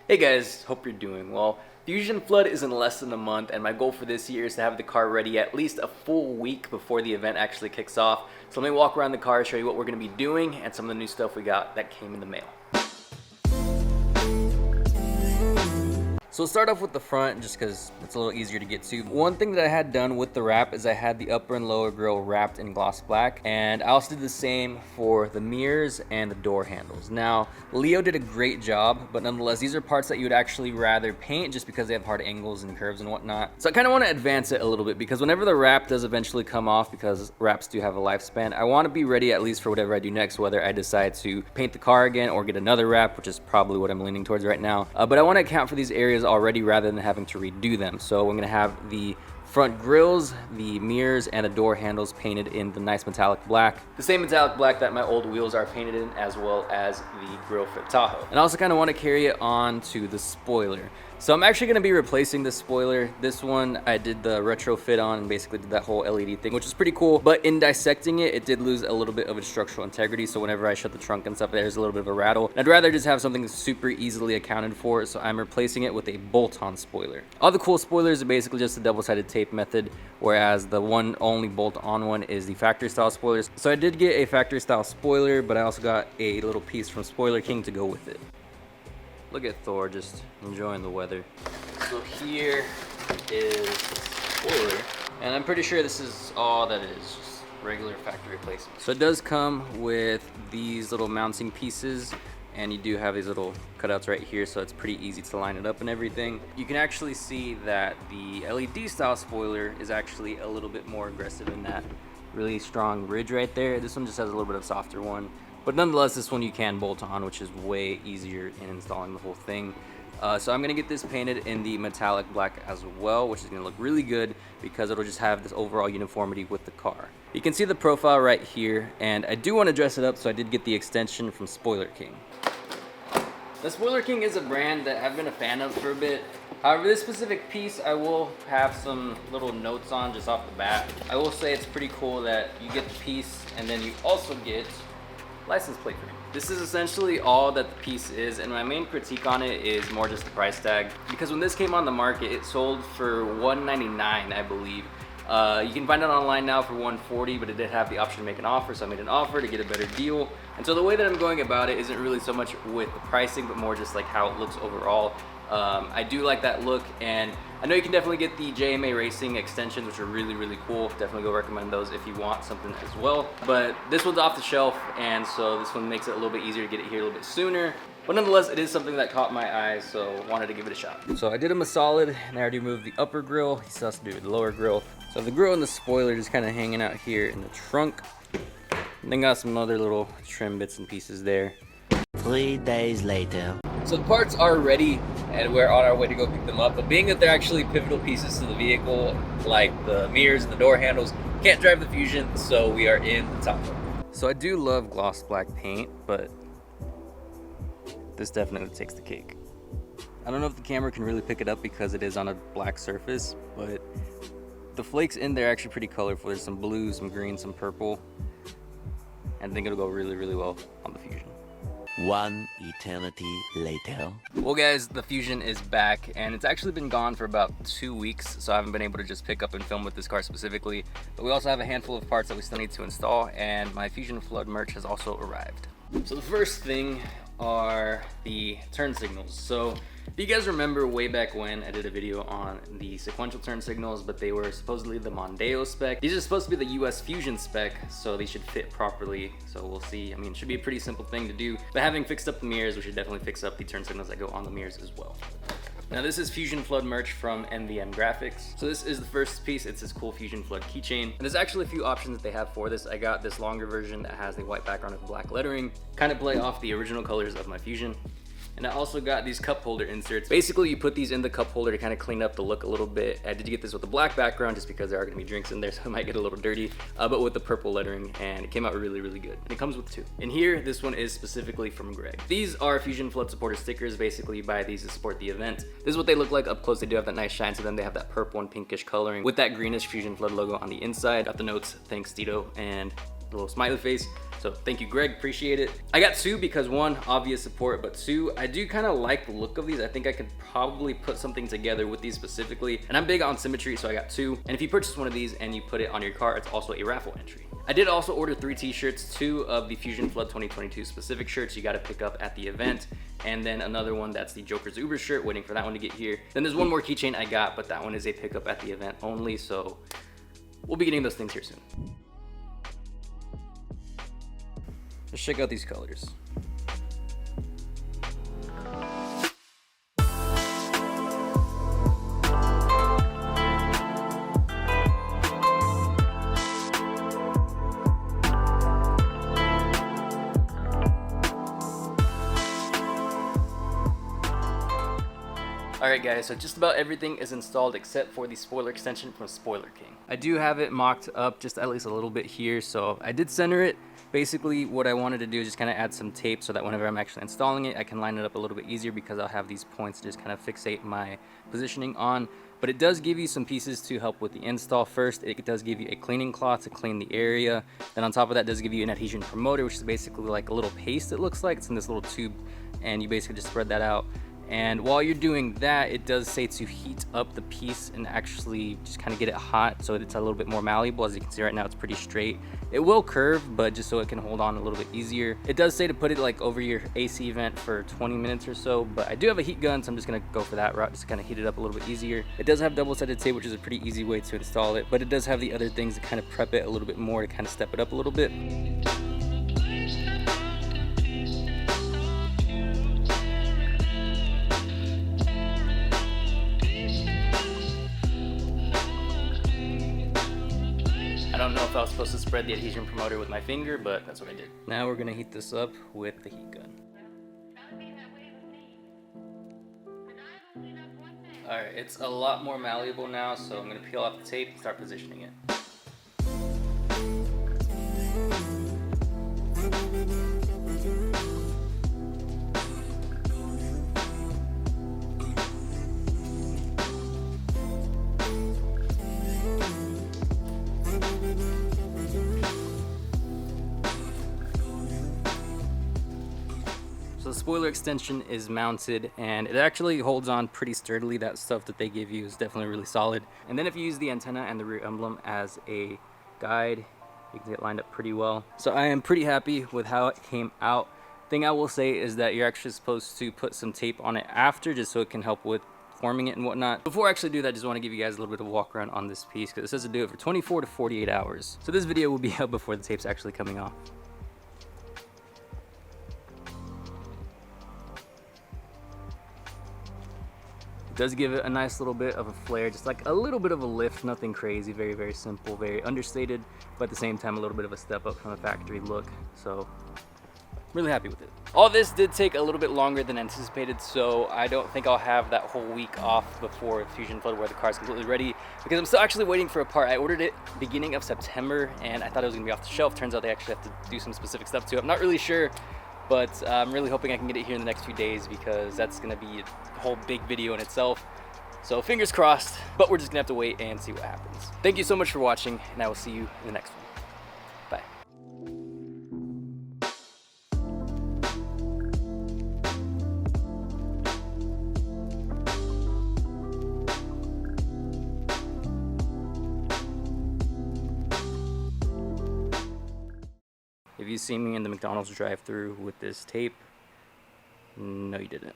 Hey guys, hope you're doing well. Fusion Flood is in less than a month, and my goal for this year is to have the car ready at least a full week before the event actually kicks off. So let me walk around the car, show you what we're going to be doing, and some of the new stuff we got that came in the mail. So we'll start off with the front just because it's a little easier to get to. One thing that I had done with the wrap is I had the upper and lower grille wrapped in gloss black, and I also did the same for the mirrors and the door handles. Now, Leo did a great job, but nonetheless, these are parts that you would actually rather paint just because they have hard angles and curves and whatnot. So I kind of want to advance it a little bit because whenever the wrap does eventually come off, because wraps do have a lifespan, I want to be ready at least for whatever I do next, whether I decide to paint the car again or get another wrap, which is probably what I'm leaning towards right now. But I want to account for these areas already rather than having to redo them. So I'm going to have the front grills, the mirrors, and the door handles painted in the nice metallic black. The same metallic black that my old wheels are painted in, as well as the grill fit Tahoe. And I also kind of want to carry it on to the spoiler. So I'm actually going to be replacing this spoiler. This one I did the retrofit on and basically did that whole LED thing, which is pretty cool. But in dissecting it, it did lose a little bit of its structural integrity. So whenever I shut the trunk and stuff, there's a little bit of a rattle. And I'd rather just have something super easily accounted for. So I'm replacing it with a bolt-on spoiler. All the cool spoilers are basically just a double-sided tape method, whereas the one only bolt-on one is the factory style spoilers. So I did get a factory style spoiler, but I also got a little piece from Spoiler King to go with it. Look at Thor just enjoying the weather. So here is the spoiler, and I'm pretty sure this is all that it is, just regular factory replacement. So it does come with these little mounting pieces, and you do have these little cutouts right here, so it's pretty easy to line it up and everything. You can actually see that the LED style spoiler is actually a little bit more aggressive in that really strong ridge right there. This one just has a little bit of softer one. But nonetheless, this one you can bolt on, which is way easier in installing the whole thing. So I'm gonna get this painted in the metallic black as well, which is gonna look really good because it'll just have this overall uniformity with the car. You can see the profile right here, and I do wanna dress it up, so I did get the extension from Spoiler King. The Spoiler King is a brand that I've been a fan of for a bit. However, this specific piece I will have some little notes on just off the bat. I will say it's pretty cool that you get the piece and then you also get license plate frame. This is essentially all that the piece is, and my main critique on it is more just the price tag, because when this came on the market, it sold for $199, I believe. You can find it online now for $140, but it did have the option to make an offer, so I made an offer to get a better deal. And so the way that I'm going about it isn't really so much with the pricing, but more just like how it looks overall. I do like that look, and I know you can definitely get the JMA Racing extensions, which are really, really cool. Definitely go recommend those if you want something as well. But this one's off the shelf, and so this one makes it a little bit easier to get it here a little bit sooner. But nonetheless, it is something that caught my eye, so wanted to give it a shot. So I did him a solid, and I already removed the upper grill. He still has to do the lower grill. So the grill and the spoiler just kind of hanging out here in the trunk. And then got some other little trim bits and pieces there. 3 days later. So the parts are ready, and we're on our way to go pick them up. But being that they're actually pivotal pieces to the vehicle, like the mirrors and the door handles, can't drive the Fusion, so we are in the Tahoe. So I do love gloss black paint, but this definitely takes the cake. I don't know if the camera can really pick it up because it is on a black surface, but the flakes in there are actually pretty colorful. There's some blue, some green, some purple, and I think it'll go really, really well on the Fusion. 1 eternity later. Well guys, the Fusion is back, and it's actually been gone for about 2 weeks, so I haven't been able to just pick up and film with this car specifically. But we also have a handful of parts that we still need to install, and my Fusion Flood merch has also arrived. So the first thing are the turn signals. So if you guys remember way back when I did a video on the sequential turn signals, but they were supposedly the Mondeo spec. These are supposed to be the US Fusion spec, so they should fit properly. So we'll see. I mean, it should be a pretty simple thing to do. But having fixed up the mirrors, we should definitely fix up the turn signals that go on the mirrors as well. Now this is Fusion Flood merch from MVM Graphics. So this is the first piece. It's this cool Fusion Flood keychain. And there's actually a few options that they have for this. I got this longer version that has the white background with black lettering, kind of play off the original colors of my Fusion. And I also got these cup holder inserts. Basically, you put these in the cup holder to kind of clean up the look a little bit. I did get this with a black background just because there are gonna be drinks in there, so it might get a little dirty, but with the purple lettering, and it came out really, really good. And it comes with 2. And here, this one is specifically from Greg. These are Fusion Flood supporter stickers. Basically, you buy these to support the event. This is what they look like up close. They do have that nice shine to them. They have that purple and pinkish coloring with that greenish Fusion Flood logo on the inside. Got the notes, thanks Tito, and the little smiley face. So thank you, Greg, appreciate it. I got 2 because 1, obvious support, but 2, I do kind of like the look of these. I think I could probably put something together with these specifically. And I'm big on symmetry, so I got 2. And if you purchase one of these and you put it on your cart, it's also a raffle entry. I did also order 3 t-shirts, 2 of the Fusion Flood 2022 specific shirts you gotta pick up at the event, and then another one that's the Joker's Uber shirt, waiting for that one to get here. Then there's one more keychain I got, but that one is a pickup at the event only, so we'll be getting those things here soon. Let's check out these colors. Alright guys, so just about everything is installed except for the spoiler extension from Spoiler King. I do have it mocked up just at least a little bit here, so I did center it. Basically what I wanted to do is just kind of add some tape so that whenever I'm actually installing it, I can line it up a little bit easier because I'll have these points to just kind of fixate my positioning on. But it does give you some pieces to help with the install. First, it does give you a cleaning cloth to clean the area. Then on top of that, it does give you an adhesion promoter, which is basically like a little paste, it looks like. It's in this little tube, and you basically just spread that out. And while you're doing that, it does say to heat up the piece and actually just kind of get it hot so it's a little bit more malleable. As you can see right now, it's pretty straight. It will curve, but just so it can hold on a little bit easier. It does say to put it like over your AC vent for 20 minutes or so, but I do have a heat gun, so I'm just gonna go for that route, just to kind of heat it up a little bit easier. It does have double-sided tape, which is a pretty easy way to install it, but it does have the other things to kind of prep it a little bit more to kind of step it up a little bit. I don't know if I was supposed to spread the adhesion promoter with my finger, but that's what I did. Now we're gonna heat this up with the heat gun. Alright, it's a lot more malleable now, so I'm gonna peel off the tape and start positioning it. So the spoiler extension is mounted and it actually holds on pretty sturdily. That stuff that they give you is definitely really solid. And then if you use the antenna and the rear emblem as a guide, you can get lined up pretty well. So I am pretty happy with how it came out. Thing I will say is that you're actually supposed to put some tape on it after, just so it can help with forming it and whatnot. Before I actually do that, I just want to give you guys a little bit of a walk around on this piece because it says to do it for 24 to 48 hours. So this video will be up before the tape's actually coming off. Does give it a nice little bit of a flare, just like a little bit of a lift, nothing crazy, very, very simple, very understated, but at the same time a little bit of a step up from the factory look. So really happy with it. All this did take a little bit longer than anticipated, so I don't think I'll have that whole week off before Fusion Flood where the car's completely ready, because I'm still actually waiting for a part. I ordered it beginning of September and I thought it was gonna be off the shelf. Turns out they actually have to do some specific stuff to it. I'm not really sure, but I'm really hoping I can get it here in the next few days because that's gonna be a whole big video in itself. So fingers crossed, but we're just gonna have to wait and see what happens. Thank you so much for watching, and I will see you in the next one. Bye. If you see me in the McDonald's drive-thru with this tape, no you didn't.